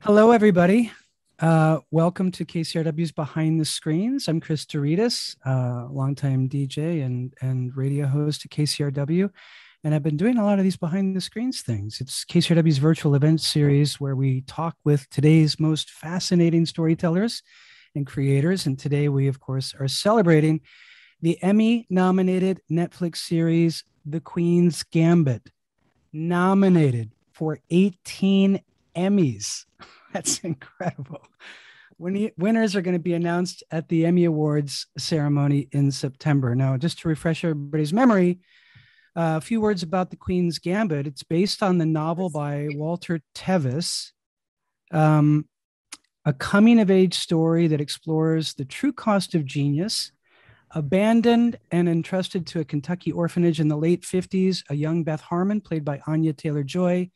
Hello, everybody. Welcome to KCRW's Behind the Screens. I'm Chris Douridas, longtime DJ and radio host at KCRW. And I've been doing a lot of these behind the screens things. It's KCRW's virtual event series where we talk with today's most fascinating storytellers and creators. And today we, of course, are celebrating the Emmy-nominated Netflix series, The Queen's Gambit, nominated for 18 Emmys. That's incredible. Winners are going to be announced at the Emmy Awards ceremony in September. Now, just to refresh everybody's memory, a few words about The Queen's Gambit. It's based on the novel by Walter Tevis, a coming-of-age story that explores the true cost of genius. Abandoned and entrusted to a Kentucky orphanage in the late 50s, a young Beth Harmon, played by Anya Taylor-Joy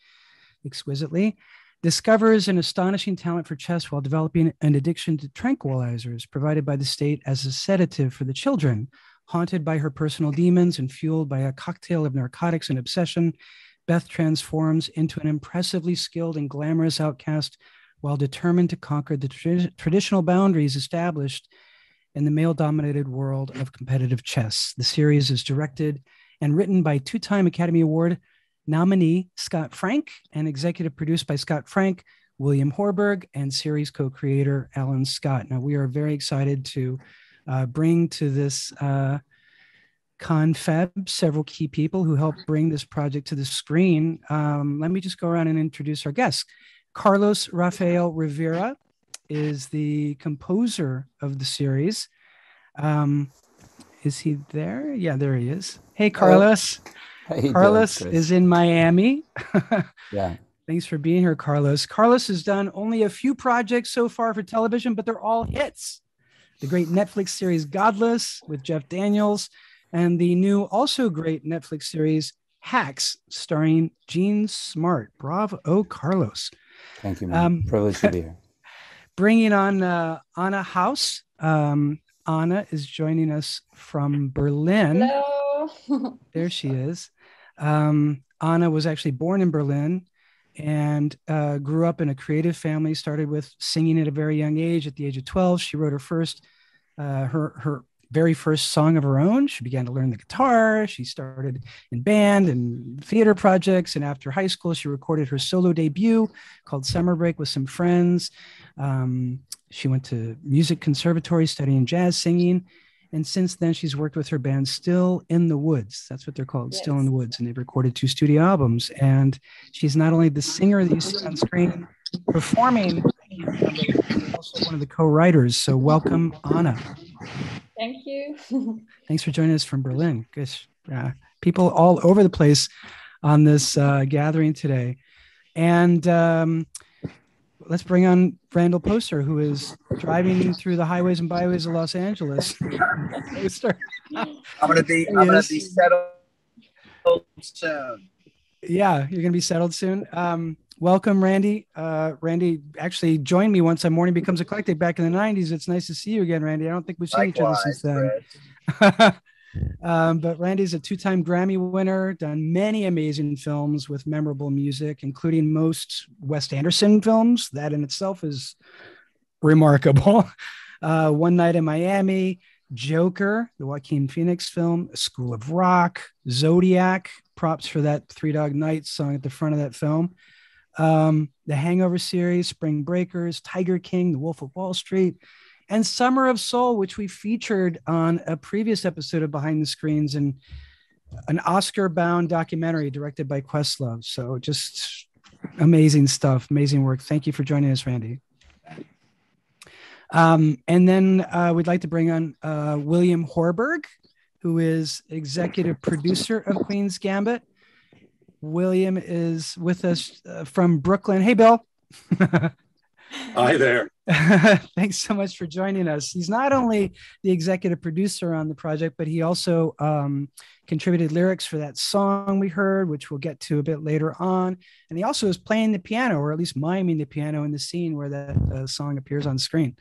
exquisitely, discovers an astonishing talent for chess while developing an addiction to tranquilizers provided by the state as a sedative for the children. Haunted by her personal demons and fueled by a cocktail of narcotics and obsession, Beth transforms into an impressively skilled and glamorous outcast while determined to conquer the traditional boundaries established in the male-dominated world of competitive chess. The series is directed and written by two-time Academy Award nominee Scott Frank and executive produced by Scott Frank, William Horberg, and series co-creator Allan Scott. Now, we are very excited to bring to this confab several key people who helped bring this project to the screen. Let me just go around and introduce our guests. Carlos Rafael Rivera is the composer of the series. Is he there? Yeah, there he is. Hey, Carlos. Carlos is in Miami. Yeah. Thanks for being here, Carlos. Carlos has done only a few projects so far for television, but they're all hits. The great Netflix series Godless with Jeff Daniels, and the new, also great Netflix series Hacks, starring Gene Smart. Bravo, Carlos. Thank you, man. Privileged to be here. Bringing on Anya Hauss. Anna is joining us from Berlin. Hello. There she is. Anna was actually born in Berlin and grew up in a creative family, started with singing at a very young age. At the age of 12, she wrote her very first song of her own. She began to learn the guitar. She started in band and theater projects. And after high school, she recorded her solo debut called Summer Break with some friends. She went to music conservatory studying jazz singing. And since then, she's worked with her band Still in the Woods. That's what they're called, yes. Still in the Woods. And they've recorded 2 studio albums. And she's not only the singer that you see on screen performing, she's also one of the co-writers. So welcome, Anna. Thank you. Thanks for joining us from Berlin. Gosh, people all over the place on this gathering today. And let's bring on Randall Poster, who is driving through the highways and byways of Los Angeles. I'm gonna be settled soon. Yeah, you're gonna be settled soon. Welcome, Randy. Randy actually joined me once on Morning Becomes Eclectic back in the 90s. It's nice to see you again, Randy. I don't think we've seen each other since then. But Randy's a 2-time Grammy winner, done many amazing films with memorable music, including most Wes Anderson films. That in itself is remarkable. One Night in Miami, Joker, the Joaquin Phoenix film, School of Rock, Zodiac, props for that Three Dog Night song at the front of that film. The Hangover series, Spring Breakers, Tiger King, The Wolf of Wall Street, and Summer of Soul, which we featured on a previous episode of Behind the Screens, and an Oscar-bound documentary directed by Questlove. So just amazing stuff, amazing work. Thank you for joining us, Randy. And then we'd like to bring on William Horberg, who is executive producer of Queen's Gambit. William is with us from Brooklyn. Hey, Bill. Hi there. Thanks so much for joining us. He's not only the executive producer on the project, but he also contributed lyrics for that song we heard, which we'll get to a bit later on. And he also is playing the piano, or at least miming the piano in the scene where that song appears on screen.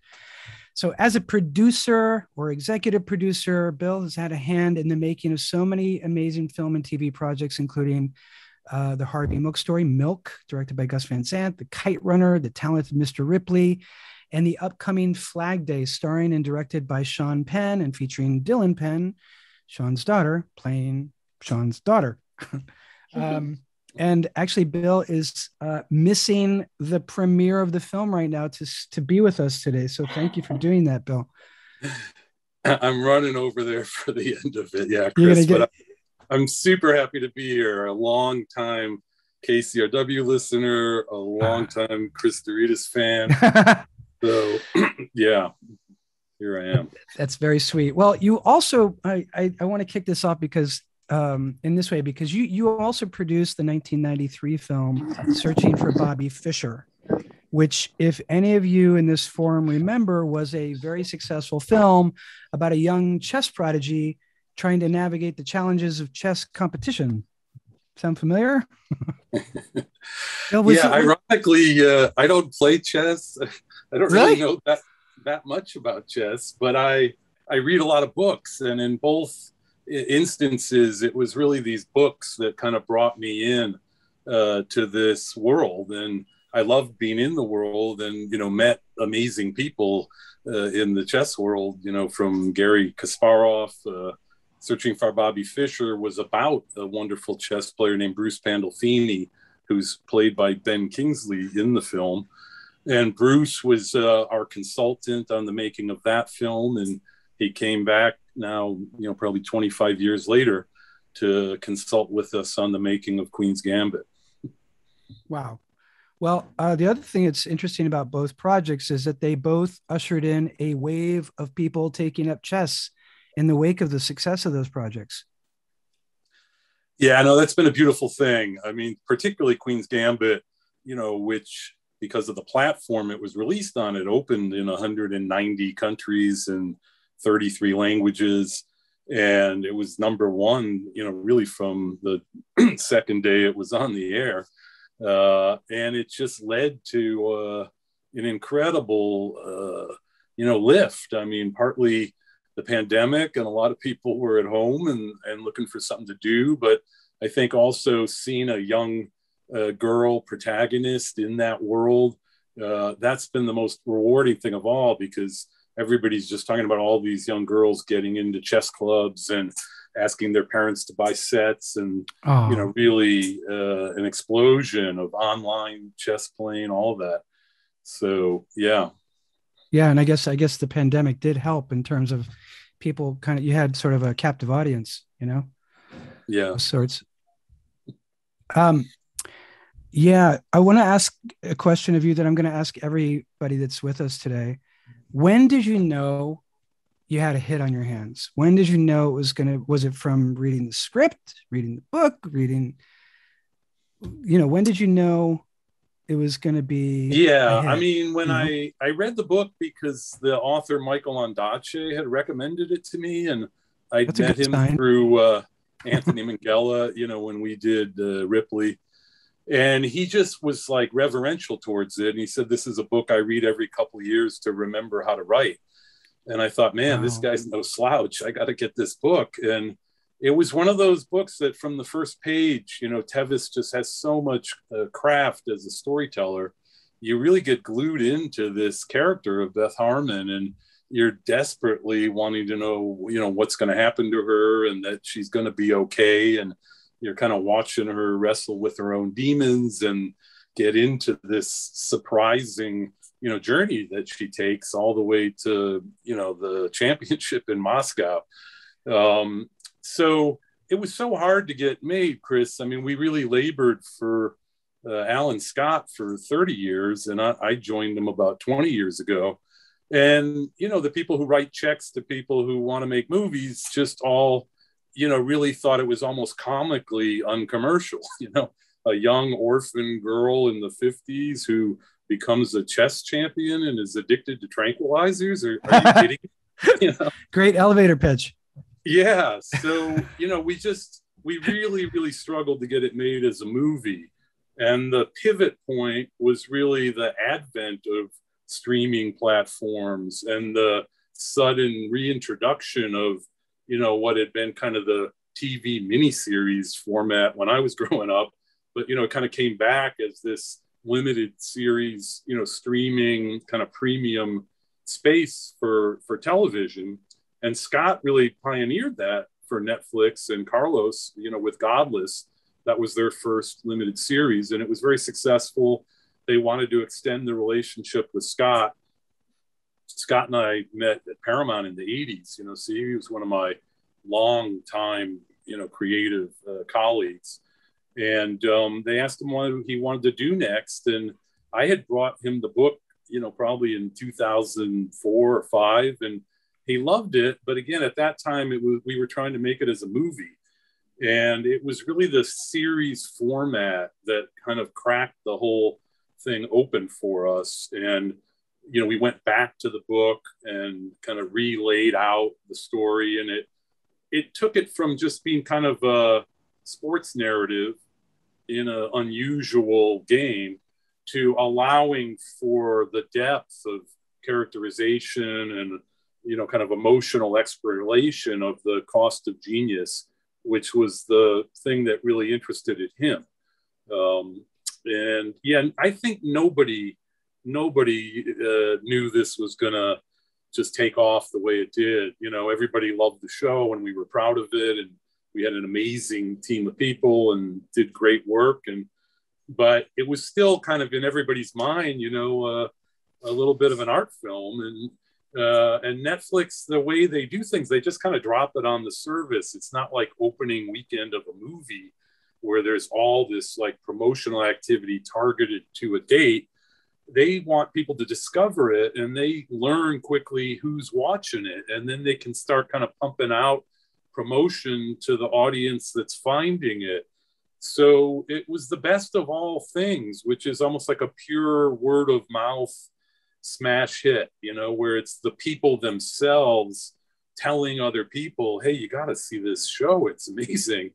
So as a producer or executive producer, Bill has had a hand in the making of so many amazing film and TV projects, including the Harvey Milk story, Milk, directed by Gus Van Sant, The Kite Runner, The Talented Mr. Ripley, and the upcoming Flag Day, starring and directed by Sean Penn and featuring Dylan Penn, Sean's daughter, playing Sean's daughter. And actually, Bill is missing the premiere of the film right now to be with us today. So thank you for doing that, Bill. I'm running over there for the end of it. Yeah, Chris, but I'm super happy to be here. A long time KCRW listener, a long time Chris Douridas fan. So yeah, here I am. That's very sweet. Well, you also, I want to kick this off because in this way, because you also produced the 1993 film Searching for Bobby Fischer, which, if any of you in this forum remember, was a very successful film about a young chess prodigy trying to navigate the challenges of chess competition. Sound familiar? Ironically, I don't play chess. I don't really know that much about chess, but I read a lot of books, and in both instances, it was really these books that kind of brought me in to this world. And I loved being in the world and, met amazing people in the chess world, from Garry Kasparov. Searching for Bobby Fischer was about a wonderful chess player named Bruce Pandolfini, who's played by Ben Kingsley in the film. And Bruce was our consultant on the making of that film. And he came back now, probably 25 years later to consult with us on the making of Queen's Gambit. Wow. Well, the other thing that's interesting about both projects is that they both ushered in a wave of people taking up chess in the wake of the success of those projects. Yeah, no, that's been a beautiful thing. I mean, particularly Queen's Gambit, which, because of the platform it was released on, it opened in 190 countries and 33 languages. And it was number one, really from the second day it was on the air. And it just led to an incredible, lift. I mean, partly the pandemic, and a lot of people were at home and looking for something to do. But I think also seeing a young girl protagonist in that world, that's been the most rewarding thing of all, because everybody's just talking about all these young girls getting into chess clubs and asking their parents to buy sets, and really an explosion of online chess playing, all of that. So yeah, and I guess the pandemic did help in terms of people you had sort of a captive audience, of sorts. Yeah, I want to ask a question of you that I'm going to ask everybody that's with us today. When did you know you had a hit on your hands? When did you know was it from reading the script, reading the book, when did you know it was going to be? Yeah, I mean, when I read the book, because the author Michael Ondaatje had recommended it to me, and I'd met him through Anthony Minghella, when we did Ripley. And he just was like reverential towards it. And he said, this is a book I read every couple of years to remember how to write. And I thought, man, This guy's no slouch. I got to get this book. And it was one of those books that from the first page, Tevis just has so much craft as a storyteller. You really get glued into this character of Beth Harmon, and you're desperately wanting to know, what's going to happen to her and that she's going to be okay. And you're kind of watching her wrestle with her own demons and get into this surprising, journey that she takes all the way to, the championship in Moscow. So it was so hard to get made, Chris. I mean, we really labored for Allan Scott for 30 years, and I joined him about 20 years ago. And, the people who write checks to people who want to make movies just all, really thought it was almost comically uncommercial. A young orphan girl in the 50s who becomes a chess champion and is addicted to tranquilizers. Are you kidding? Great elevator pitch. Yeah. So, we really, really struggled to get it made as a movie. And the pivot point was really the advent of streaming platforms and the sudden reintroduction of, what had been kind of the TV miniseries format when I was growing up, but, it kind of came back as this limited series, streaming kind of premium space for television. And Scott really pioneered that for Netflix, and Carlos, with Godless, that was their first limited series, and it was very successful. They wanted to extend the relationship with Scott. Scott and I met at Paramount in the 80s, so he was one of my long time, creative colleagues. And they asked him what he wanted to do next. And I had brought him the book, probably in 2004 or 5, and he loved it. But again, at that time, we were trying to make it as a movie. And it was really the series format that kind of cracked the whole thing open for us. And, we went back to the book and kind of relayed out the story. And it took it from just being kind of a sports narrative in an unusual game to allowing for the depth of characterization and, kind of emotional exploration of the cost of genius, which was the thing that really interested him. And yeah, I think nobody knew this was gonna just take off the way it did. Everybody loved the show and we were proud of it, and we had an amazing team of people and did great work. But it was still kind of in everybody's mind, a little bit of an art film. And Netflix, the way they do things, they just kind of drop it on the service. It's not like opening weekend of a movie where there's all this like promotional activity targeted to a date. They want people to discover it, and they learn quickly who's watching it. And then they can start kind of pumping out promotion to the audience that's finding it. So it was the best of all things, which is almost like a pure word of mouth smash hit, where it's the people themselves telling other people, hey, you got to see this show. It's amazing.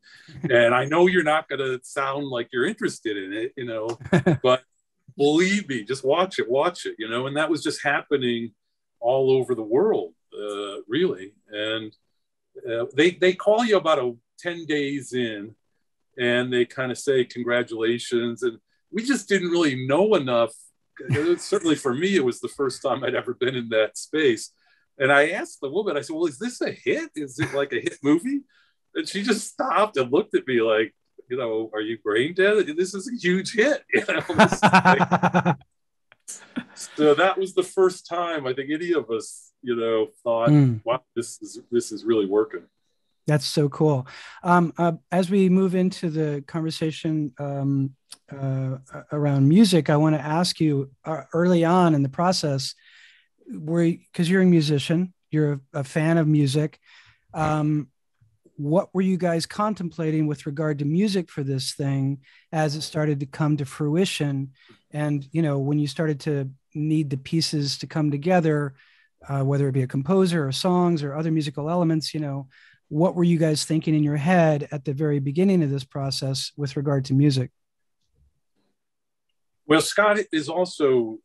And I know you're not going to sound like you're interested in it, but believe me, just watch it, and that was just happening all over the world, really. And they call you about 10 days in, and they kind of say, congratulations. And we just didn't really know enough. Certainly for me, it was the first time I'd ever been in that space. And I asked the woman, I said, well, is this a hit? Is it like a hit movie? And she just stopped and looked at me like, are you brain dead? This is a huge hit. So that was the first time I think any of us, thought, wow, this is really working. That's so cool. As we move into the conversation around music, I want to ask you early on in the process, because you're a musician, you're a fan of music. What were you guys contemplating with regard to music for this thing as it started to come to fruition? And, when you started to need the pieces to come together, whether it be a composer or songs or other musical elements, what were you guys thinking in your head at the very beginning of this process with regard to music? Well, Scott is also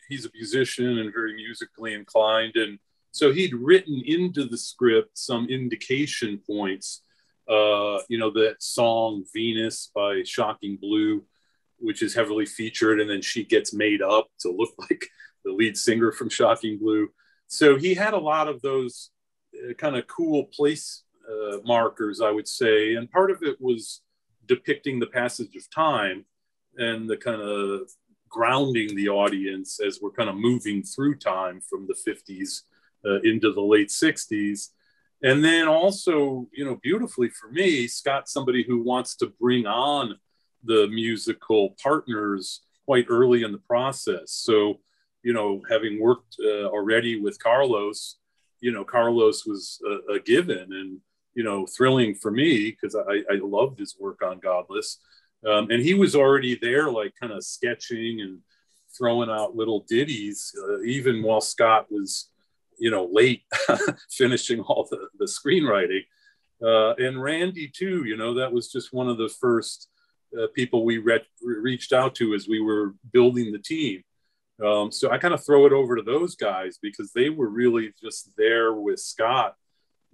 he's a musician and very musically inclined. And so he'd written into the script some indication points, that song Venus by Shocking Blue, which is heavily featured. And then she gets made up to look like the lead singer from Shocking Blue. So he had a lot of those kind of cool place markers, I would say. And part of it was depicting the passage of time and the kind of grounding the audience as we're kind of moving through time from the 50s into the late 60s. And then also, beautifully for me, Scott's somebody who wants to bring on the musical partners quite early in the process. So, having worked already with Carlos, Carlos was a given and, thrilling for me because I loved his work on Godless. And he was already there, like kind of sketching and throwing out little ditties, even while Scott was, late finishing all the screenwriting. And Randy too, that was just one of the first people we reached out to as we were building the team. So I kind of throw it over to those guys because they were really just there with Scott,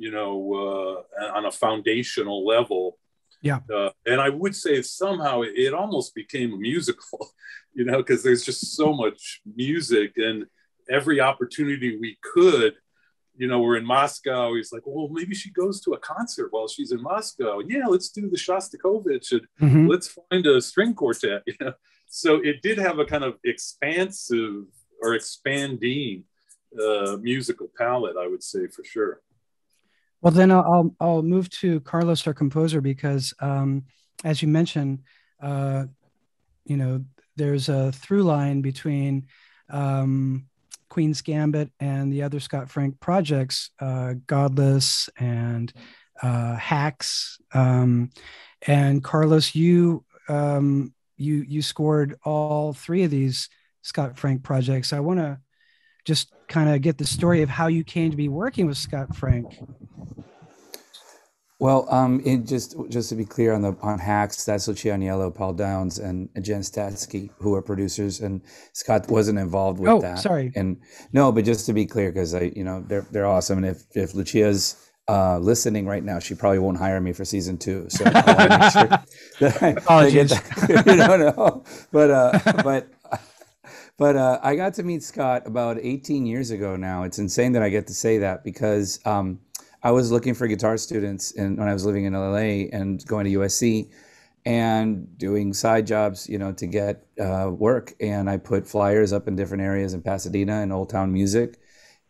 on a foundational level. Yeah. And I would say somehow it almost became a musical, because there's just so much music, and every opportunity we could, we're in Moscow. He's like, well, maybe she goes to a concert while she's in Moscow. And yeah, let's do the Shostakovich, and let's find a string quartet. So it did have a kind of expansive or expanding musical palette, I would say, for sure. Well, then I'll move to Carlos, our composer, because as you mentioned, there's a through line between Queen's Gambit and the other Scott Frank projects, Godless and Hacks. And Carlos, you scored all three of these Scott Frank projects. I want to just kind of get the story of how you came to be working with Scott Frank. Well, just to be clear on Hacks, that's Lucia Agnello, Paul Downs, and Jen Statsky, who are producers, and Scott wasn't involved with that. Oh, sorry. And no, but just to be clear, because they're awesome, and if Lucia's listening right now, she probably won't hire me for season 2. So I want to make sure that I get that. But I got to meet Scott about 18 years ago now. It's insane that I get to say that, because I was looking for guitar students when I was living in LA and going to USC and doing side jobs, to get work. And I put flyers up in different areas in Pasadena and Old Town Music.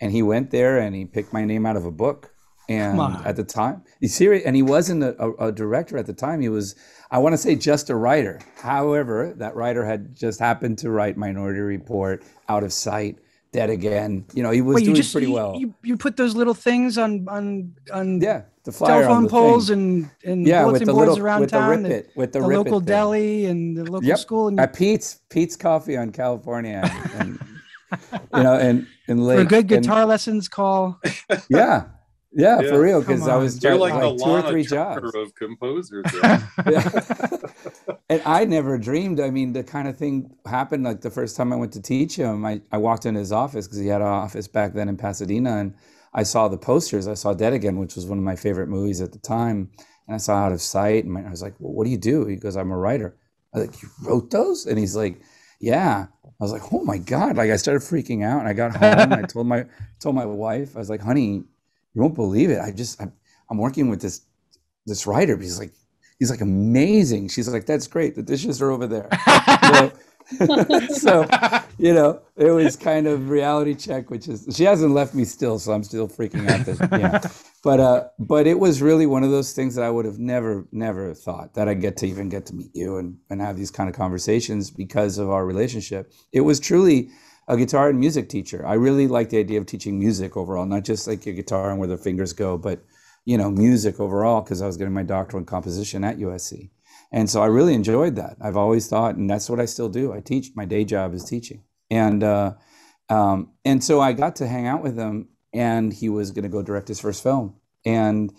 And he went there and he picked my name out of a book. And at the time, and he wasn't a director at the time. He was, I want to say, just a writer. However, that writer had just happened to write Minority Report, Out of Sight, Dead Again. He was doing pretty well. You put those little things on the flyer telephone on the poles thing. and bulletin boards around town. With the local thing. Deli and the local school. And at Pete's Coffee on California, and Lake. For good guitar lessons, call. Yeah, for real, because I was like the 2 or 3 jobs of composers. And I never dreamed. I mean, the kind of thing happened like the first time I went to teach him. I walked in his office because he had an office back then in Pasadena, and I saw the posters. I saw Dead Again, which was one of my favorite movies at the time, and I saw Out of Sight. And I was like, "Well, what do you do?" He goes, "I'm a writer." I was like, "You wrote those?" And he's like, "Yeah." I was like, "Oh my God!" Like I started freaking out, and I got home. And I told my wife, I was like, "Honey, you won't believe it. I'm working with this writer." He's like amazing. She's like, "That's great. The dishes are over there." So, it was kind of reality check, which is, she hasn't left me still, so I'm still freaking out but it was really one of those things that I would have never thought that I'd get to meet you and have these kind of conversations because of our relationship. It was truly a guitar and music teacher. I really like the idea of teaching music overall, not just like your guitar and where the fingers go, but music overall, because I was getting my doctoral in composition at USC. And so I really enjoyed that. I've always thought, and that's what I still do. I teach. My day job is teaching. And so I got to hang out with him, and he was going to go direct his first film. And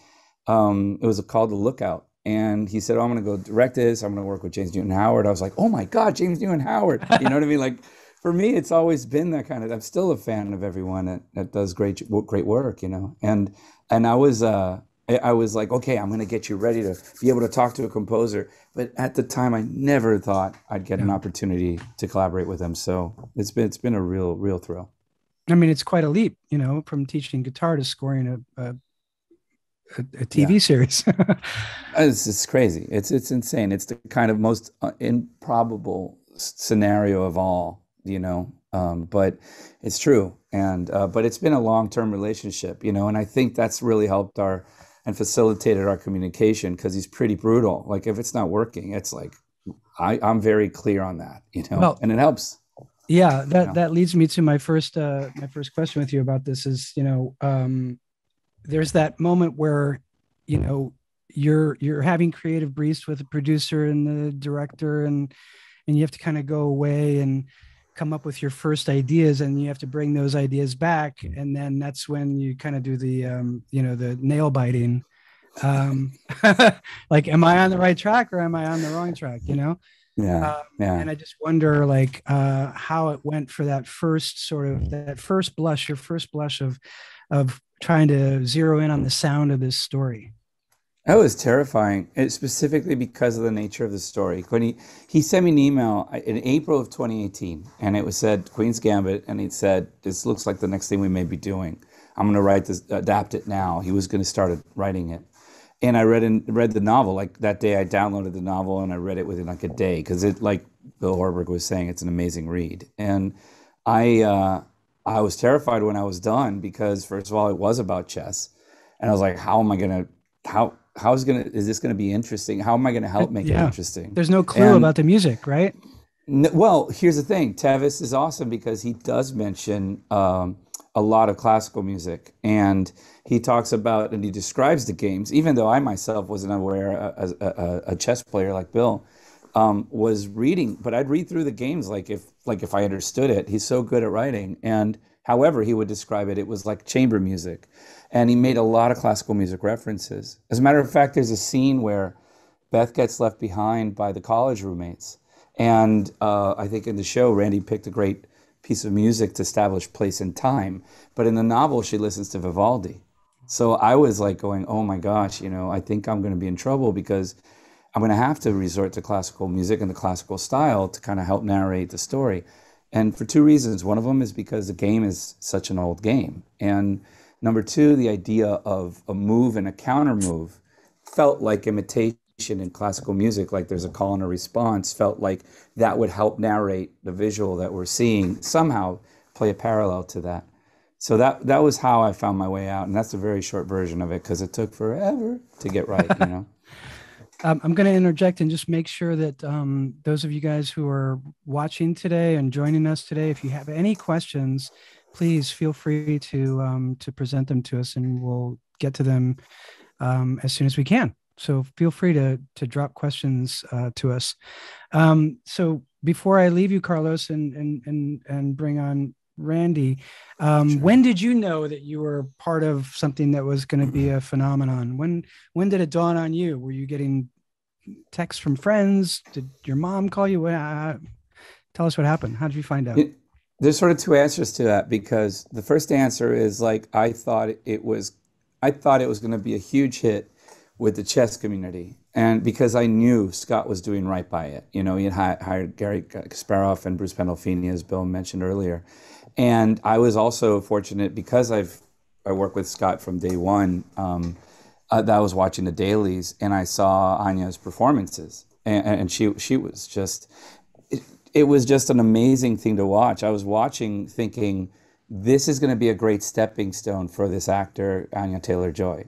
it was called The Lookout. And he said, "Oh, I'm going to go direct this. I'm going to work with James Newton Howard." I was like, "Oh my God, James Newton Howard." You know what I mean? Like, for me, it's always been that kind of, I'm still a fan of everyone that does great work, And I was like, okay, I'm going to get you ready to be able to talk to a composer. But at the time, I never thought I'd get an opportunity to collaborate with him. So it's been a real thrill. I mean, it's quite a leap, from teaching guitar to scoring a TV series. It's crazy. It's insane. It's the kind of most improbable scenario of all. But it's true. And, but it's been a long-term relationship, and I think that's really helped and facilitated our communication, because he's pretty brutal. Like, if it's not working, it's like, I'm very clear on that, well, and it helps. Yeah. That leads me to my first question with you about this is, there's that moment where, you're having creative briefs with the producer and the director, and you have to kind of go away and come up with your first ideas, and you have to bring those ideas back. And then that's when you kind of do the, the nail biting, like, am I on the right track or am I on the wrong track? Yeah. And I just wonder, like, how it went for that first blush of trying to zero in on the sound of this story. That was terrifying, specifically because of the nature of the story. When he sent me an email in April of 2018, and it was said Queen's Gambit, and he said, "This looks like the next thing we may be doing. I'm going to write this, adapt it now." He was going to start writing it, and I read the novel. Like that day, I downloaded the novel and I read it within like a day because it, like Bill Horberg was saying, it's an amazing read. And I was terrified when I was done because first of all, it was about chess, and I was like, "How am I going to is this going to be interesting? How am I going to help make it interesting?" There's no clue about the music, right? Well, here's the thing. Tevis is awesome because he does mention a lot of classical music, and he talks about and he describes the games, even though I myself wasn't aware as a chess player like Bill was reading, but I'd read through the games like if I understood it. He's so good at writing, and however he would describe it, it was like chamber music. And he made a lot of classical music references. As a matter of fact, there's a scene where Beth gets left behind by the college roommates. And I think in the show, Randy picked a great piece of music to establish place and time. But in the novel, she listens to Vivaldi. So I was like going, oh my gosh, I think I'm going to be in trouble because I'm going to have to resort to classical music and the classical style to kind of help narrate the story. And for two reasons. One of them is because the game is such an old game. And number two, the idea of a move and a counter move felt like imitation in classical music, like there's a call and a response, felt like that would help narrate the visual that we're seeing, somehow play a parallel to that. So that was how I found my way out. And that's a very short version of it because it took forever to get right, I'm going to interject and just make sure that those of you guys who are watching today and joining us today, if you have any questions, please feel free to present them to us, and we'll get to them as soon as we can. So feel free to drop questions to us. So before I leave you, Carlos, and bring on Randy, sure. When did you know that you were part of something that was going to be a phenomenon? When did it dawn on you? Were you getting texts from friends? Did your mom call you? Tell us what happened. How did you find out? There's sort of two answers to that, because the first answer is like I thought it was going to be a huge hit with the chess community, and because I knew Scott was doing right by it. He had hired Gary Kasparov and Bruce Pandolfini, as Bill mentioned earlier, and I was also fortunate because I worked with Scott from day one. That I was watching the dailies, and I saw Anya's performances, and she was just. It was just an amazing thing to watch. I was watching thinking, this is going to be a great stepping stone for this actor, Anya Taylor-Joy.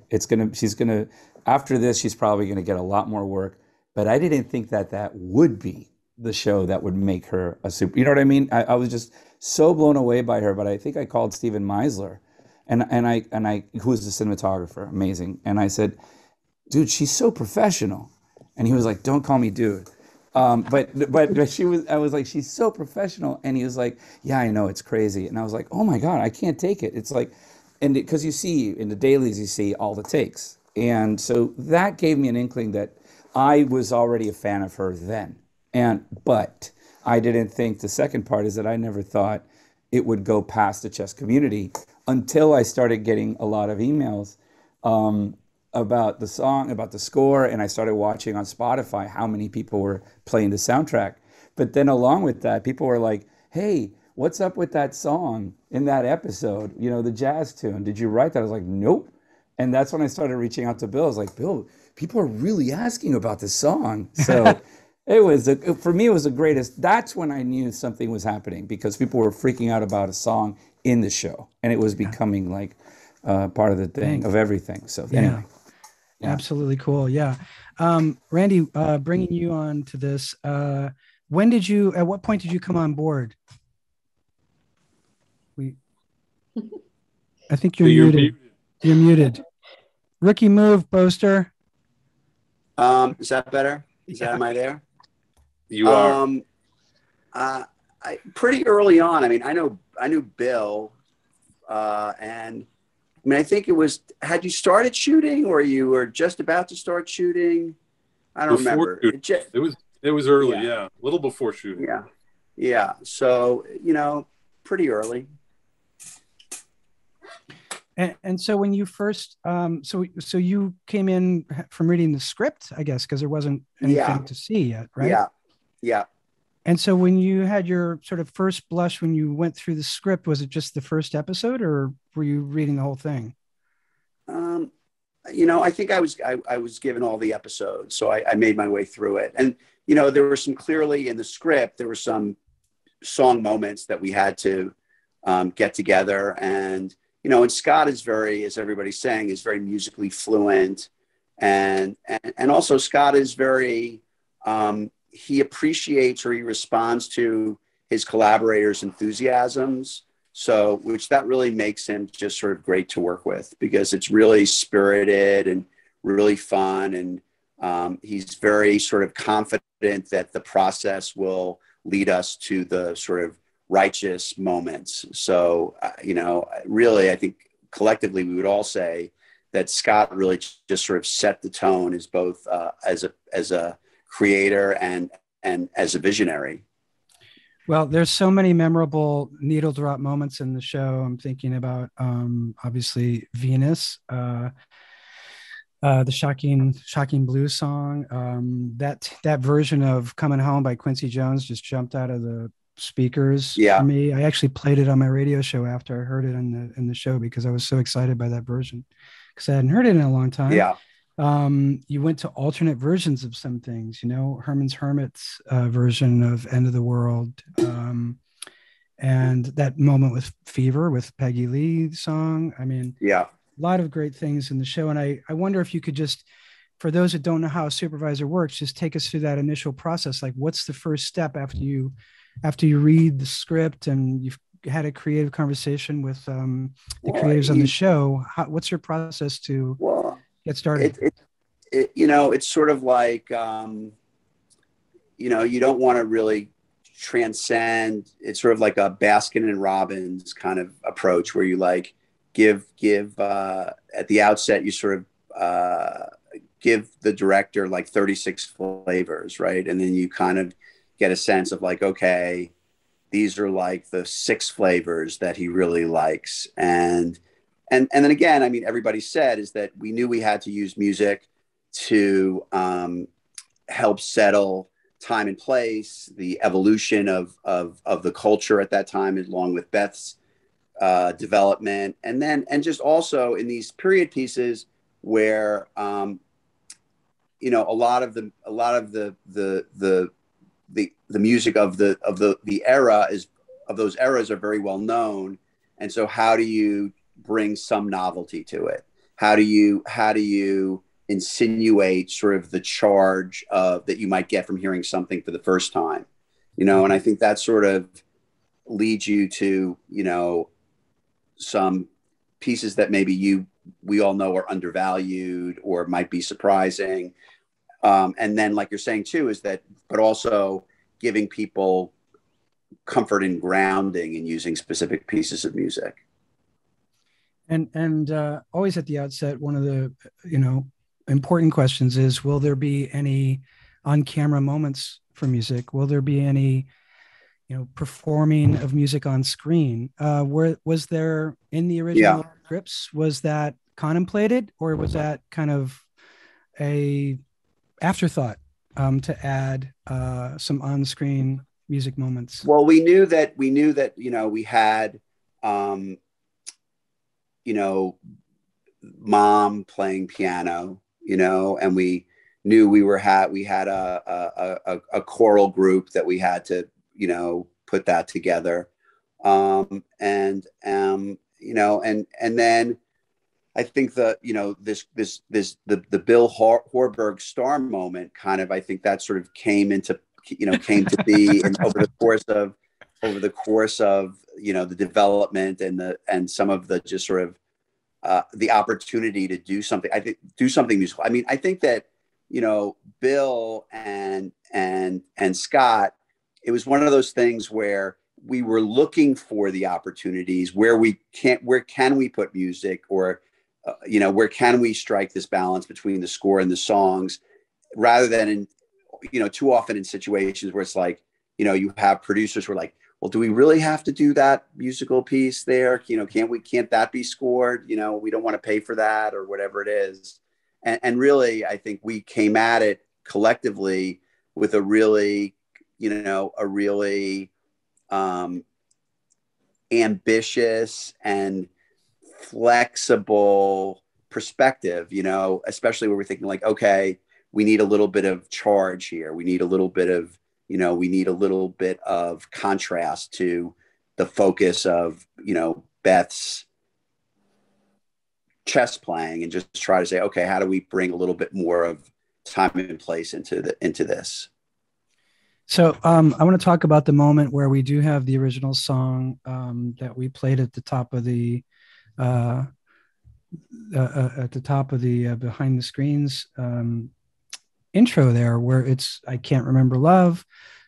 After this, she's probably going to get a lot more work. But I didn't think that would be the show that would make her a super, you know what I mean? I was just so blown away by her. But I think I called Steven Meisler, and I who was the cinematographer, amazing. And I said, dude, she's so professional. And he was like, don't call me dude. But I was like, she's so professional. And he was like, yeah, I know, it's crazy. And I was like, oh my God, I can't take it. It's like, and because you see in the dailies, you see all the takes. And so that gave me an inkling that I was already a fan of her then. But I didn't think, the second part is that I never thought it would go past the chess community until I started getting a lot of emails, about the song, about the score, and I started watching on Spotify how many people were playing the soundtrack. But then along with that, people were like, hey, what's up with that song in that episode? The jazz tune. Did you write that? I was like, nope. And that's when I started reaching out to Bill. I was like, Bill, people are really asking about this song. So for me, it was the greatest. That's when I knew something was happening, because people were freaking out about a song in the show. And it was becoming like part of the thing, of everything. So anyway. Yeah. Absolutely cool. Yeah. Randy, bringing you on to this, at what point did you come on board? I think you're muted. You're muted. Rookie move, Poster. Is that better? Am I there? You are. Pretty early on. I mean, I knew Bill, and I think it was, had you started shooting or you were just about to start shooting? I don't remember. It was early, yeah. A little before shooting. Yeah. Yeah. So, pretty early. And so when you first, so you came in from reading the script, I guess, because there wasn't anything to see yet, right? Yeah. And so when you had your sort of first blush, when you went through the script, was it just the first episode, or were you reading the whole thing? I think I was given all the episodes, so I made my way through it. And, there were some, clearly in the script, there were some song moments that we had to get together. And, and Scott is very, as everybody's saying, is very musically fluent. And also Scott is very, he appreciates, or he responds to his collaborators' enthusiasms. So, which that really makes him just sort of great to work with, because it's really spirited and really fun. And he's very sort of confident that the process will lead us to the sort of righteous moments. So, really, I think collectively we would all say that Scott really just sort of set the tone as both as a creator and as a visionary. Well, there's so many memorable needle drop moments in the show. I'm thinking about obviously Venus, the shocking blues song. That version of "Coming Home" by Quincy Jones just jumped out of the speakers for me. I actually played it on my radio show after I heard it in the show, because I was so excited by that version, because I hadn't heard it in a long time. Yeah. You went to alternate versions of some things, Herman's Hermit's version of End of the World, and that moment with Fever with Peggy Lee song. I mean, a lot of great things in the show. And I wonder if you could just, for those that don't know how a supervisor works, just take us through that initial process. Like, what's the first step after you read the script and you've had a creative conversation with the creators on the show? What's your process to get started? It's sort of like, you don't want to really transcend. It's sort of like a Baskin and Robbins kind of approach, where you like give at the outset, you sort of give the director like 36 flavors, right? And then you kind of get a sense of like, okay, these are like the 6 flavors that he really likes. And then again, I mean, everybody said is that we knew we had to use music to help settle time and place, the evolution of the culture at that time, along with Beth's development, and just also in these period pieces where a lot of the music of the era of those eras are very well known, and so how do you bring some novelty to it? How do you insinuate sort of the charge that you might get from hearing something for the first time, and I think that sort of leads you to, some pieces that maybe we all know are undervalued or might be surprising. And then, like you're saying too, is that, but also giving people comfort and grounding in using specific pieces of music. And always at the outset, one of the, important questions is, will there be any on-camera moments for music? Will there be any, performing of music on screen? Was there in the original scripts, was that contemplated, or was that kind of a afterthought to add some on-screen music moments? Well, we knew that, we had, mom playing piano, and we knew we had a choral group that we had to, put that together. And then I think the Bill Horberg star moment kind of, I think that sort of came to be over the course of the development and some of the just sort of the opportunity to do something musical. I mean, I think that Bill and Scott, it was one of those things where we were looking for the opportunities where can we put music, or where can we strike this balance between the score and the songs, rather than too often in situations where it's like, you have producers who are like, well, do we really have to do that musical piece there? You know, can't that be scored? You know, we don't want to pay for that or whatever it is. And really, I think we came at it collectively with a really ambitious and flexible perspective, you know, especially where we're thinking like, okay, we need a little bit of charge here. We need a little bit of, you know, we need a little bit of contrast to the focus of, you know, Beth's chess playing, and just try to say, okay, how do we bring a little bit more of time and place into this? So I want to talk about the moment where we do have the original song that we played at the top of the behind the screens intro there, where it's I Can't Remember Love.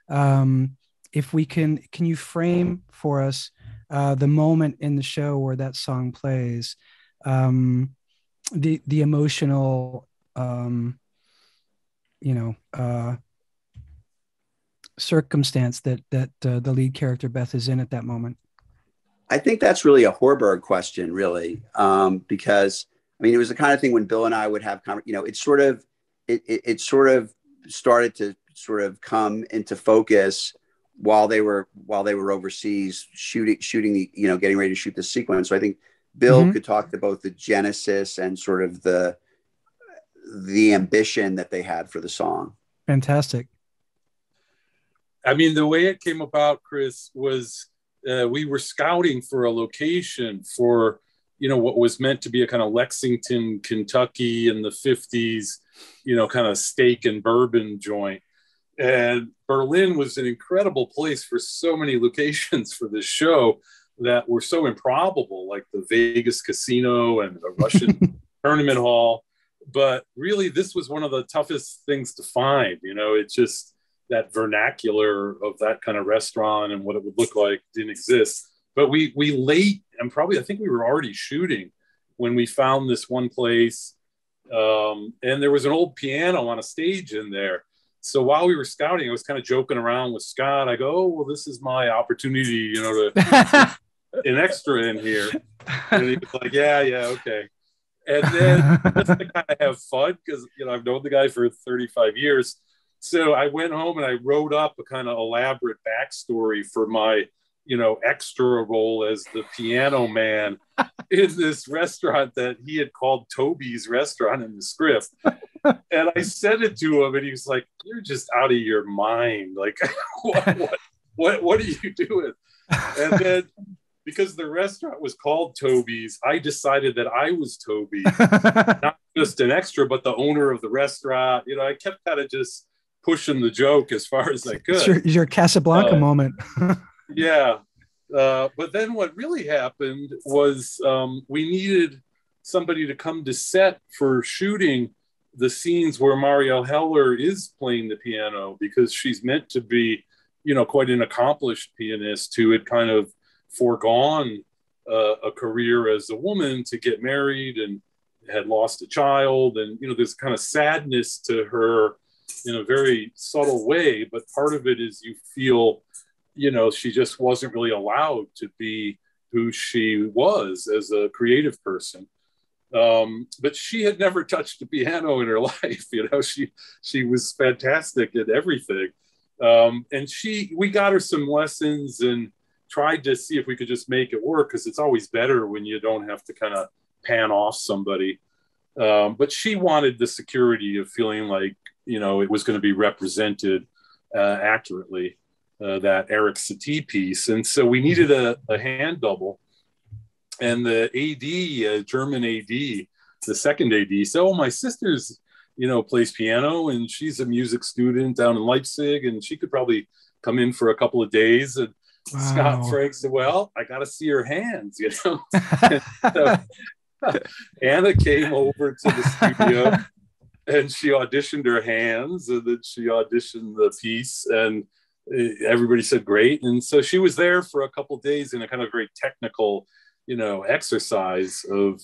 If we can you frame for us the moment in the show where that song plays, the emotional circumstance that the lead character Beth is in at that moment? I think that's really a Horberg question, really, because I mean, it was the kind of thing when Bill and I would have, you know, it sort of started to sort of come into focus while they were overseas shooting the, you know, getting ready to shoot the sequence. So I think Bill could talk to both the genesis and sort of the ambition that they had for the song. Fantastic. I mean, the way it came about, Chris, was we were scouting for a location for, you know, what was meant to be a kind of Lexington, Kentucky in the 50s, you know, kind of steak and bourbon joint. And Berlin was an incredible place for so many locations for this show that were so improbable, like the Vegas casino and the Russian tournament hall. But really, this was one of the toughest things to find. You know, it's just that vernacular of that kind of restaurant and what it would look like didn't exist. But we late, and probably I think we were already shooting when we found this one place. And there was an old piano on a stage in there. So while we were scouting, I was kind of joking around with Scott. I go, oh, well, this is my opportunity, you know, to an extra in here. And he was like, yeah, okay. And then just to kind of have fun, because, you know, I've known the guy for 35 years. So I went home and I wrote up a kind of elaborate backstory for my, you know, extra role as the piano man in this restaurant that he had called Toby's Restaurant in the script. And I sent it to him and he was like, you're just out of your mind. Like, what are you doing? And then because the restaurant was called Toby's, I decided that I was Toby, not just an extra, but the owner of the restaurant. You know, I kept kind of just pushing the joke as far as I could. It's your Casablanca moment. Yeah. But then what really happened was we needed somebody to come to set for shooting the scenes where Marielle Heller is playing the piano, because she's meant to be, you know, quite an accomplished pianist who had kind of foregone a career as a woman to get married and had lost a child. And, you know, there's kind of sadness to her in a very subtle way. But part of it is you feel, you know, she just wasn't really allowed to be who she was as a creative person. But she had never touched a piano in her life. You know, she was fantastic at everything. And we got her some lessons and tried to see if we could just make it work, because it's always better when you don't have to kind of pan off somebody. But she wanted the security of feeling like, you know, it was going to be represented accurately, that Eric Satie piece. And so we needed a hand double. And the AD, German AD, the second AD, said, oh, my sister's, you know, plays piano and she's a music student down in Leipzig and she could probably come in for a couple of days. And wow. Scott Frank said, well, I got to see her hands, you know. So Anna came over to the studio and she auditioned her hands, and then she auditioned the piece, and everybody said great. And so she was there for a couple of days in a kind of very technical, you know, exercise of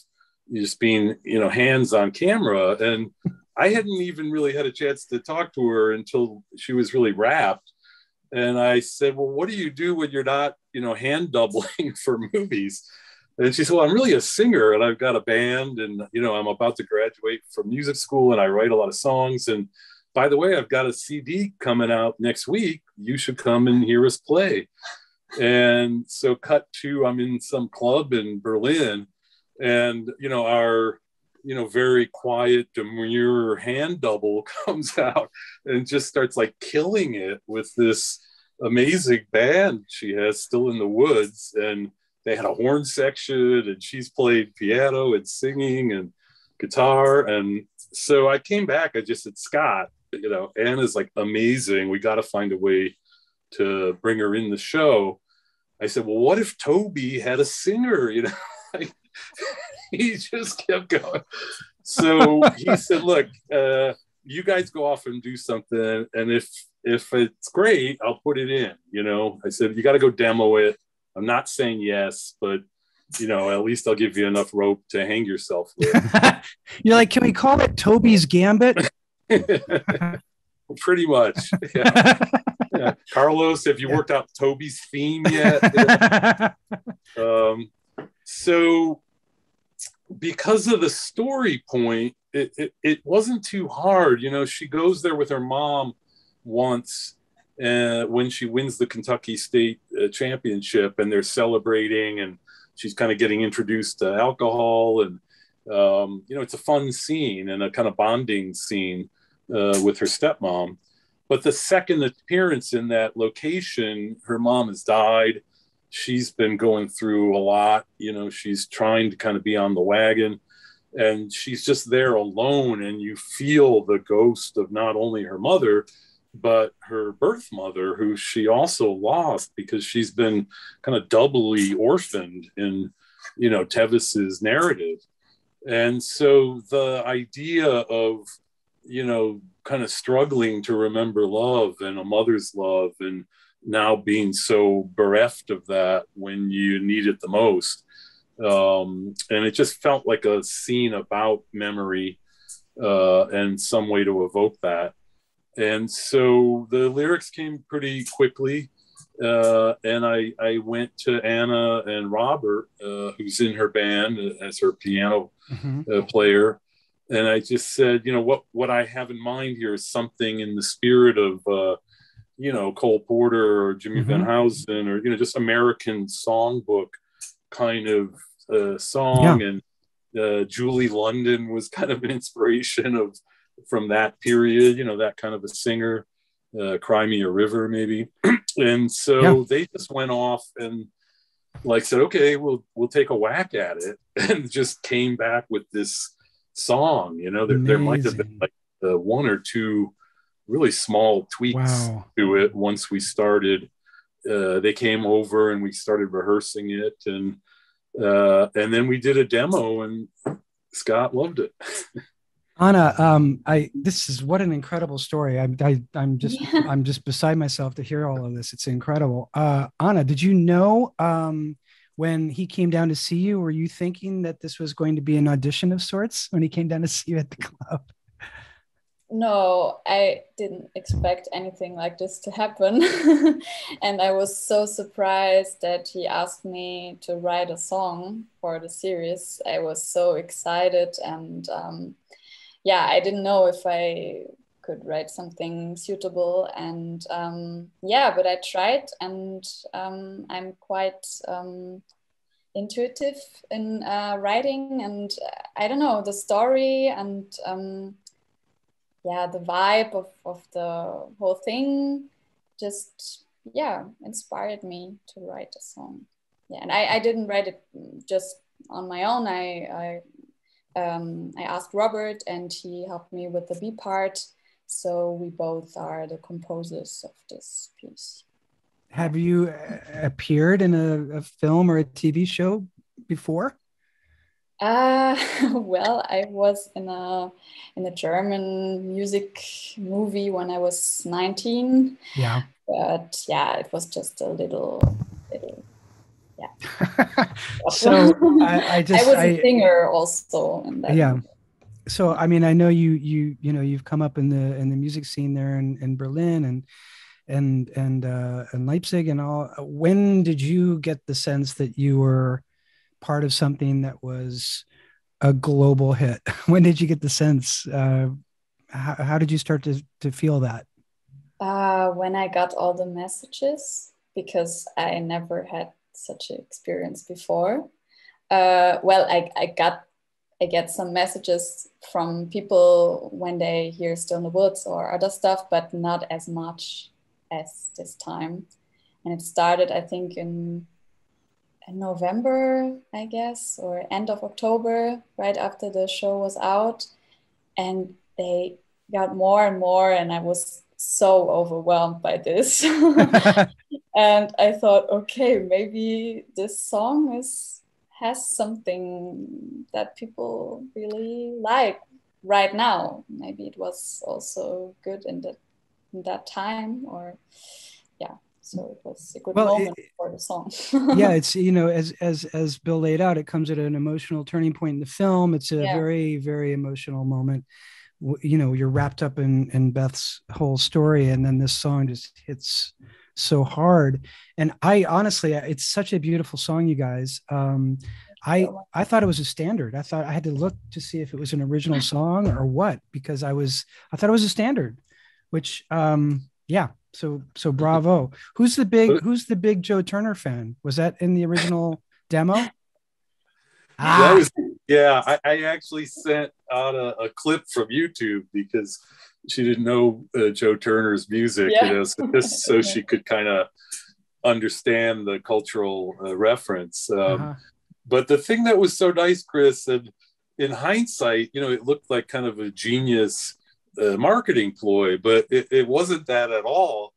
just being, you know, hands on camera. And I hadn't even really had a chance to talk to her until she was really wrapped. And I said, well, what do you do when you're not, hand doubling for movies? And she said, well, I'm really a singer and I've got a band and, I'm about to graduate from music school and I write a lot of songs. And by the way, I've got a CD coming out next week. You should come and hear us play. And so cut to, I'm in some club in Berlin and, our, very quiet, demure hand double comes out and just starts like killing it with this amazing band she has still in the woods. And they had a horn section and she's played piano and singing and guitar. And so I came back, I just said, Scott, Anna's like amazing. We got to find a way to bring her in the show. I said, well, what if Toby had a singer? Like, he just kept going. So he said, look, you guys go off and do something. And if it's great, I'll put it in, I said, you got to go demo it. I'm not saying yes, but at least I'll give you enough rope to hang yourself with. You're like, can we call it Toby's Gambit? Pretty much. Yeah. Yeah. Carlos, have you worked out Toby's theme yet? So because of the story point, it wasn't too hard. She goes there with her mom once when she wins the Kentucky State Championship and they're celebrating and she's kind of getting introduced to alcohol and, it's a fun scene and a kind of bonding scene with her stepmom. But the second appearance in that location, her mom has died. She's been going through a lot. She's trying to kind of be on the wagon and she's just there alone. And you feel the ghost of not only her mother, but her birth mother, who she also lost because she's been kind of doubly orphaned in, Tevis's narrative. And so the idea of, kind of struggling to remember love and a mother's love and now being so bereft of that when you need it the most. And it just felt like a scene about memory and some way to evoke that. And so the lyrics came pretty quickly. And I went to Anna and Robert, who's in her band as her piano player. And I just said, what I have in mind here is something in the spirit of, Cole Porter or Jimmy Van Heusen or, just American songbook kind of song. Yeah. And Julie London was kind of an inspiration from that period, that kind of a singer, Cry Me a River maybe. And so they just went off and said, okay, we'll take a whack at it, and just came back with this song. There might have been one or two really small tweaks to it once we started. They came over and we started rehearsing it, and then we did a demo and Scott loved it. Anna, this is what an incredible story. I'm just beside myself to hear all of this. It's incredible. Anna, did you know when he came down to see you, were you thinking that this was going to be an audition of sorts when he came down to see you at the club? No, I didn't expect anything like this to happen. And I was so surprised that he asked me to write a song for the series. I was so excited, and I didn't know if I could write something suitable. And but I tried, and I'm quite intuitive in writing, and I don't know, the story and the vibe of the whole thing just inspired me to write a song. And I didn't write it just on my own. I asked Robert, and he helped me with the B part, so we both are the composers of this piece. Have you appeared in a film or a TV show before? Well, I was in a German music movie when I was 19. Yeah. But it was just a little. So I was a singer also in that. Yeah. So I mean, I know you've come up in the music scene there in Berlin, and Leipzig and all. When did you get the sense that you were part of something that was a global hit? When did you get the sense? How did you start to feel that? When I got all the messages, because I never had such an experience before. Well, I get some messages from people when they hear Still in the Woods or other stuff, but not as much as this time. And it started, I think, in November, I guess, or end of October, right after the show was out. And they got more and more, and I was so overwhelmed by this. And I thought, okay, maybe this song has something that people really like right now. Maybe it was also good in that time, or yeah. So it was a good moment for the song. Yeah, it's, as Bill laid out, it comes at an emotional turning point in the film. It's a very, very emotional moment. You're wrapped up in Beth's whole story, and then this song just hits so hard. And I honestly, it's such a beautiful song, you guys. I thought it was a standard. I thought I had to look to see if it was an original song or what, because I thought it was a standard, which so bravo. Who's the big Joe Turner fan? Was that in the original demo? I actually sent out a clip from YouTube because she didn't know Joe Turner's music, so she could kind of understand the cultural reference. But the thing that was so nice, Chris, and in hindsight, it looked like kind of a genius marketing ploy, but it wasn't that at all.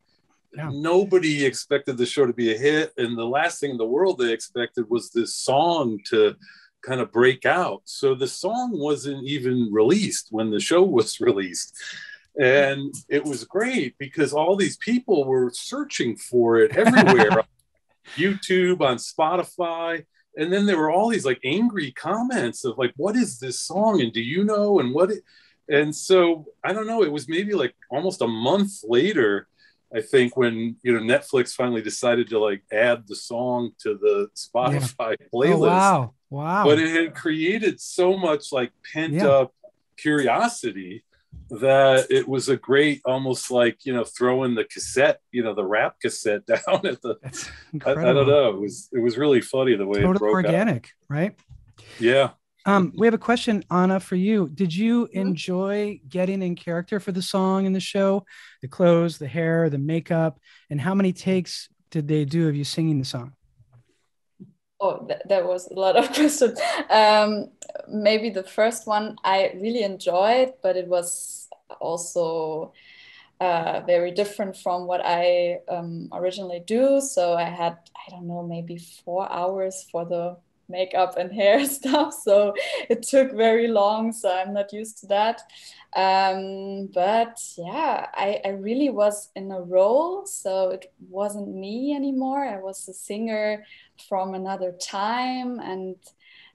Yeah. Nobody expected the show to be a hit, and the last thing in the world they expected was this song to kind of break out. So the song wasn't even released when the show was released. And it was great because all these people were searching for it everywhere. On YouTube, on Spotify. And then there were all these like angry comments of like, what is this song? And do you know? And so I don't know, it was maybe like almost a month later, I think, when Netflix finally decided to like add the song to the Spotify playlist. Oh, wow. But it had created so much like pent up curiosity that it was a great, almost like, throwing the cassette, the rap cassette down at the, I don't know. It was really funny the way totally it broke organic, out. Right? Yeah. We have a question, Anna, for you. Did you enjoy getting in character for the song in the show? The clothes, the hair, the makeup, and how many takes did they do of you singing the song? Oh, that was a lot of questions. Maybe the first one I really enjoyed, but it was also very different from what I originally do. So I had, I don't know, maybe 4 hours for the makeup and hair stuff. So it took very long. So I'm not used to that. But yeah, I really was in a role. So it wasn't me anymore. I was a singer from another time, and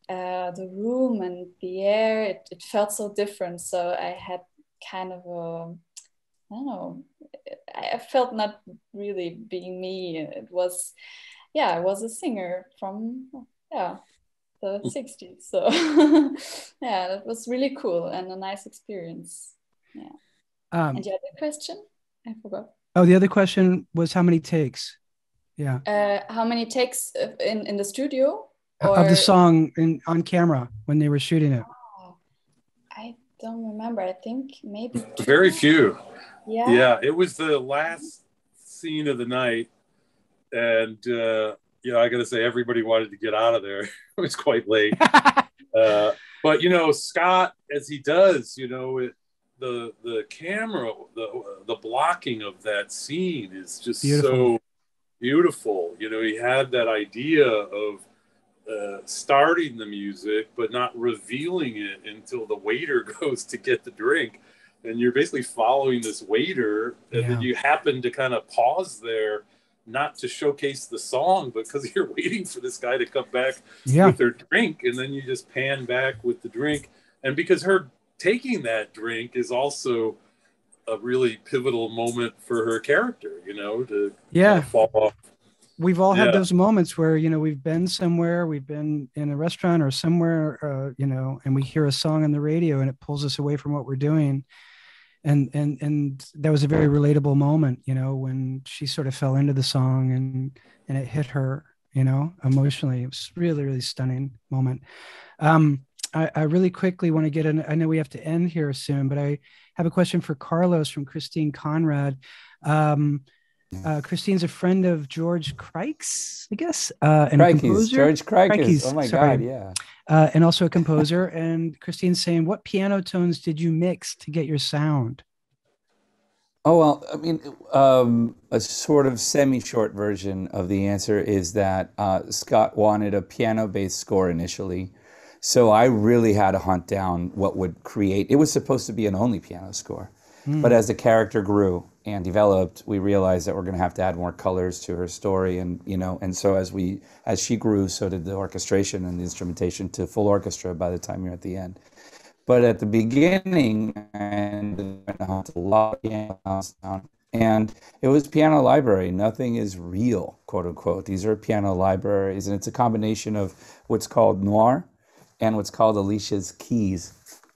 the room and the air, it felt so different. So I had kind of I don't know, I felt not really being me. It was, I was a singer from, the 60s. So that was really cool and a nice experience. Yeah. And the other question? I forgot. Oh, the other question was how many takes? Yeah. How many takes in the studio? Of the song on camera when they were shooting it? Oh, I don't remember. I think maybe 2. Very few. Yeah. Yeah, it was the last scene of the night, and I got to say, everybody wanted to get out of there. It was quite late. But Scott, as he does, the camera, the blocking of that scene is just so beautiful. He had that idea of starting the music, but not revealing it until the waiter goes to get the drink. And you're basically following this waiter, and then you happen to kind of pause there, not to showcase the song, but because you're waiting for this guy to come back with their drink. And then you just pan back with the drink. And because her taking that drink is also a really pivotal moment for her character, to Yeah. fall off. We've all had those moments where, we've been somewhere, we've been in a restaurant or somewhere, and we hear a song on the radio and it pulls us away from what we're doing. And that was a very relatable moment, when she sort of fell into the song and it hit her, emotionally. It was really, really stunning moment. I really quickly want to get in. I know we have to end here soon, but I have a question for Carlos from Christine Conrad. Christine's a friend of George Crikes, I guess, and a composer. George Crikes. Oh my God, yeah. And also a composer. And Christine's saying, what piano tones did you mix to get your sound? Oh, well, I mean, a sort of semi-short version of the answer is that Scott wanted a piano-based score initially. So I really had to hunt down what would create. It was supposed to be an only piano score. But as the character grew and developed, we realized that we're going to have to add more colors to her story. And, and so as she grew, so did the orchestration and the instrumentation to full orchestra by the time you're at the end. But at the beginning, and a lot of piano sound, and it was piano library. Nothing is real, quote unquote. These are piano libraries, and it's a combination of what's called noir and what's called Alicia's keys,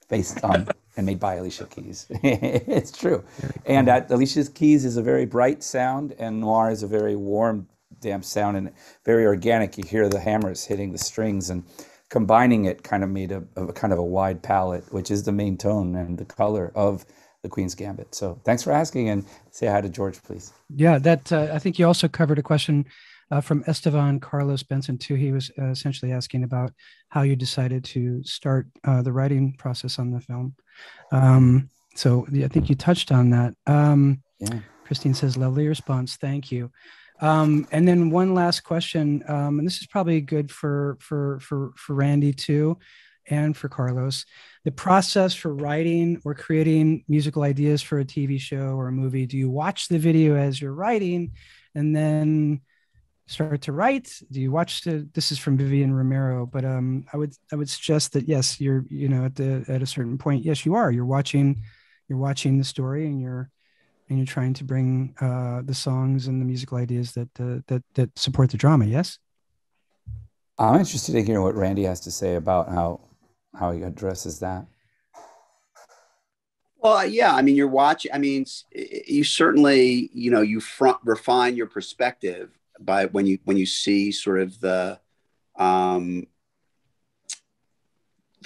based on and made by Alicia Keys. It's true. And Alicia's Keys is a very bright sound, and noir is a very warm, damp sound, and very organic. You hear the hammers hitting the strings, and combining it kind of made a kind of a wide palette, which is the main tone and the color of the Queen's Gambit. So thanks for asking, and say hi to George, please. Yeah, that I think you also covered a question from Esteban Carlos Benson too. He was essentially asking about how you decided to start the writing process on the film. So I think you touched on that. Yeah. Christine says, lovely response. Thank you. And then one last question, and this is probably good for Randy too, and for Carlos. The process for writing or creating musical ideas for a TV show or a movie. Do you watch the video as you're writing, and then start to write? Do you watch this is from Vivian Romero, but I would suggest that yes, you're at a certain point, yes, you are. You're watching the story, and you're trying to bring the songs and the musical ideas that support the drama. Yes. I'm interested in hearing what Randy has to say about how he addresses that. Well, yeah, I mean, you're watching. I mean, you certainly, you refine your perspective by when you see sort of the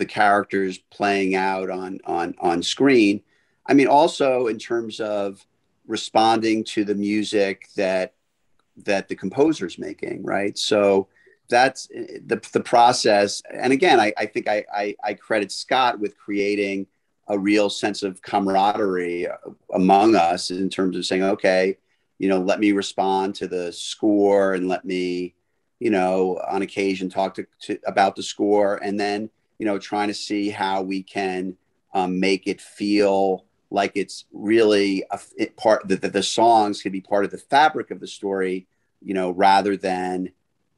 characters playing out on screen. I mean, also in terms of responding to the music that the composer's making, right? So that's the process. And again, I think I credit Scott with creating a real sense of camaraderie among us in terms of saying, okay, let me respond to the score, and let me, on occasion talk to about the score, and then, trying to see how we can make it feel like it's really part that the songs could be part of the fabric of the story, rather than,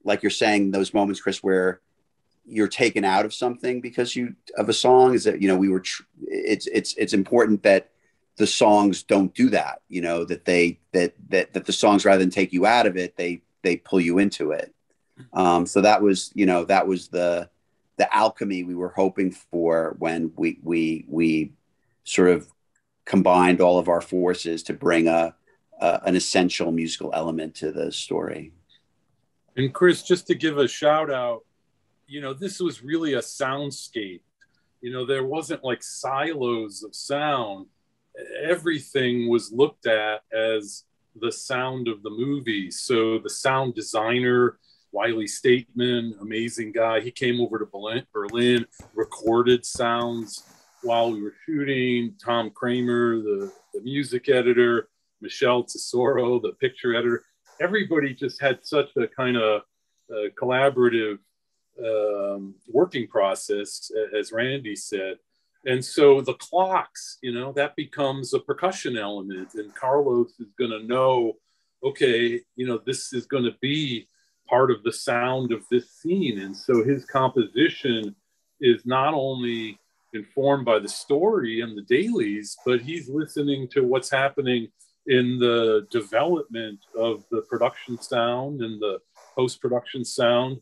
like you're saying, those moments, Chris, where you're taken out of something because of a song. Is that it's important that the songs don't do that. That the songs, rather than take you out of it, they pull you into it. So that was the alchemy we were hoping for when we sort of combined all of our forces to bring an essential musical element to the story. And Chris, just to give a shout out, this was really a soundscape. There wasn't like silos of sound. Everything was looked at as the sound of the movie. So the sound designer, Wiley Stateman, amazing guy. He came over to Berlin, recorded sounds while we were shooting. Tom Kramer, the music editor, Michelle Tesoro, the picture editor. Everybody just had such a kind of collaborative working process, as Randy said. And so the clocks, that becomes a percussion element. And Carlos is going to know, okay, this is going to be part of the sound of this scene. And so his composition is not only, informed by the story and the dailies, but he's listening to what's happening in the development of the production sound and the post-production sound.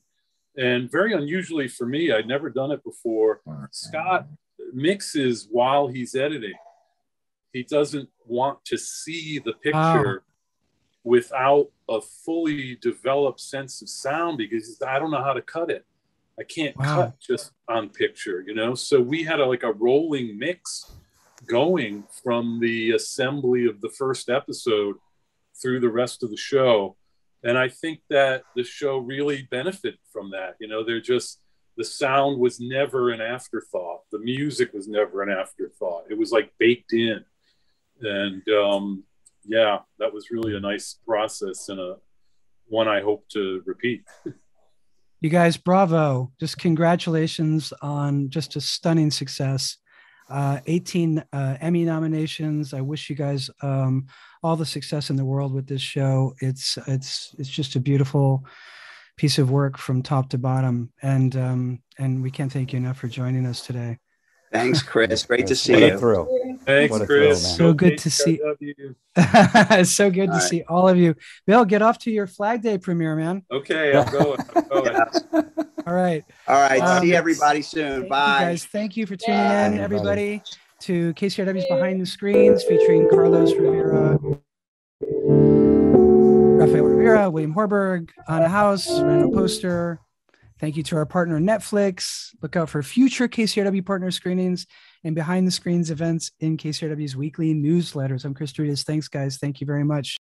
And very unusually for me, I'd never done it before, Scott mixes while he's editing. He doesn't want to see the picture without a fully developed sense of sound, because I don't know how to cut it. I can't cut just on picture, you know? So we had a rolling mix going from the assembly of the first episode through the rest of the show. And I think that the show really benefited from that. You know, the sound was never an afterthought. The music was never an afterthought. It was like baked in. And yeah, that was really a nice process, and one I hope to repeat. You guys, bravo. Just congratulations on just a stunning success. 18 Emmy nominations. I wish you guys all the success in the world with this show. It's just a beautiful piece of work from top to bottom. And we can't thank you enough for joining us today. Thanks, Chris. Great to see you. Thanks, Chris. So good to see. So good to see all of you. Bill, get off to your Flag Day premiere, man. Okay, I'm going. All right. See everybody soon. Bye, guys. Thank you for tuning in, everybody, to KCRW's Behind the Screens, featuring Carlos Rivera, Rafael Rivera, William Horberg, Anna Hauss, Randall Poster. Thank you to our partner, Netflix. Look out for future KCRW partner screenings and behind the screens events in KCRW's weekly newsletters. I'm Chris Douridas. Thanks, guys. Thank you very much.